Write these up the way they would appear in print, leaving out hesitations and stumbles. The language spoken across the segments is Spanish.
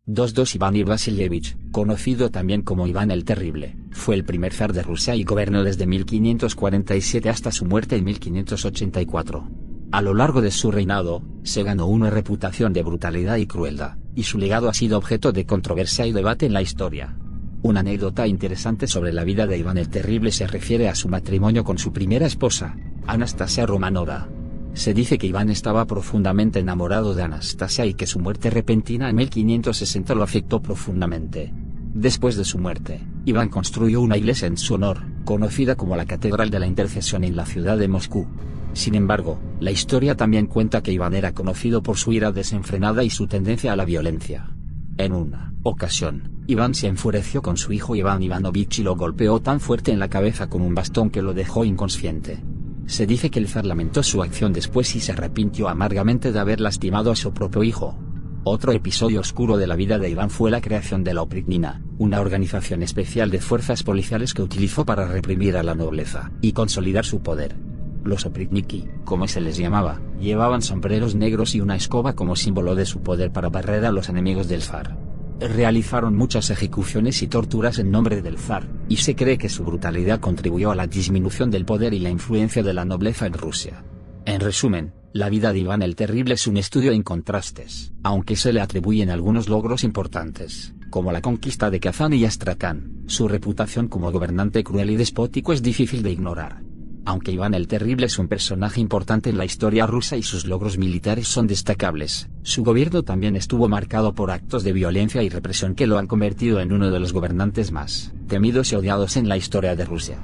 Iván Vasilievich, conocido también como Iván el Terrible, fue el primer zar de Rusia y gobernó desde 1547 hasta su muerte en 1584. A lo largo de su reinado, se ganó una reputación de brutalidad y crueldad, y su legado ha sido objeto de controversia y debate en la historia. Una anécdota interesante sobre la vida de Iván el Terrible se refiere a su matrimonio con su primera esposa, Anastasia Romanova. Se dice que Iván estaba profundamente enamorado de Anastasia y que su muerte repentina en 1560 lo afectó profundamente. Después de su muerte, Iván construyó una iglesia en su honor, conocida como la Catedral de la Intercesión en la ciudad de Moscú. Sin embargo, la historia también cuenta que Iván era conocido por su ira desenfrenada y su tendencia a la violencia. En una ocasión, Iván se enfureció con su hijo Iván Ivanovich y lo golpeó tan fuerte en la cabeza con un bastón que lo dejó inconsciente. Se dice que el zar lamentó su acción después y se arrepintió amargamente de haber lastimado a su propio hijo. Otro episodio oscuro de la vida de Iván fue la creación de la Oprichnina, una organización especial de fuerzas policiales que utilizó para reprimir a la nobleza y consolidar su poder. Los oprichniki, como se les llamaba, llevaban sombreros negros y una escoba como símbolo de su poder para barrer a los enemigos del zar. Realizaron muchas ejecuciones y torturas en nombre del zar, y se cree que su brutalidad contribuyó a la disminución del poder y la influencia de la nobleza en Rusia. En resumen, la vida de Iván el Terrible es un estudio en contrastes, aunque se le atribuyen algunos logros importantes, como la conquista de Kazán y Astracán. Su reputación como gobernante cruel y despótico es difícil de ignorar. Aunque Iván el Terrible es un personaje importante en la historia rusa y sus logros militares son destacables, su gobierno también estuvo marcado por actos de violencia y represión que lo han convertido en uno de los gobernantes más temidos y odiados en la historia de Rusia.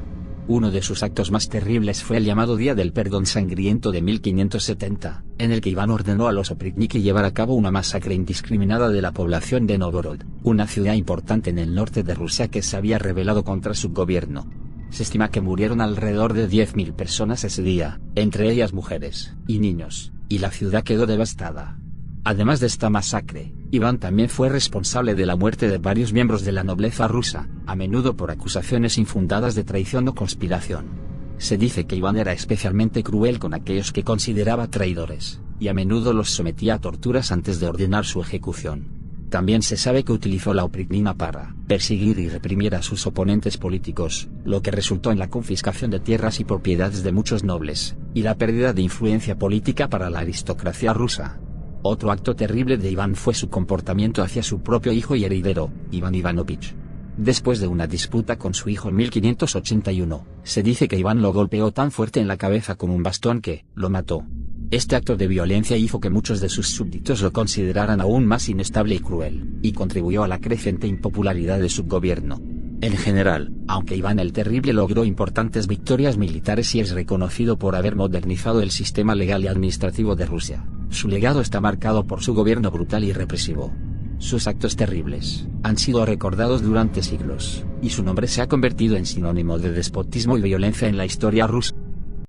Uno de sus actos más terribles fue el llamado Día del Perdón Sangriento de 1570, en el que Iván ordenó a los oprichniki llevar a cabo una masacre indiscriminada de la población de Novgorod, una ciudad importante en el norte de Rusia que se había rebelado contra su gobierno. Se estima que murieron alrededor de 10.000 personas ese día, entre ellas mujeres y niños, y la ciudad quedó devastada. Además de esta masacre, Iván también fue responsable de la muerte de varios miembros de la nobleza rusa, a menudo por acusaciones infundadas de traición o conspiración. Se dice que Iván era especialmente cruel con aquellos que consideraba traidores, y a menudo los sometía a torturas antes de ordenar su ejecución. También se sabe que utilizó la Oprichnina para perseguir y reprimir a sus oponentes políticos, lo que resultó en la confiscación de tierras y propiedades de muchos nobles, y la pérdida de influencia política para la aristocracia rusa. Otro acto terrible de Iván fue su comportamiento hacia su propio hijo y heredero, Iván Ivanovich. Después de una disputa con su hijo en 1581, se dice que Iván lo golpeó tan fuerte en la cabeza con un bastón que lo mató. Este acto de violencia hizo que muchos de sus súbditos lo consideraran aún más inestable y cruel, y contribuyó a la creciente impopularidad de su gobierno. En general, aunque Iván el Terrible logró importantes victorias militares y es reconocido por haber modernizado el sistema legal y administrativo de Rusia, su legado está marcado por su gobierno brutal y represivo. Sus actos terribles han sido recordados durante siglos, y su nombre se ha convertido en sinónimo de despotismo y violencia en la historia rusa.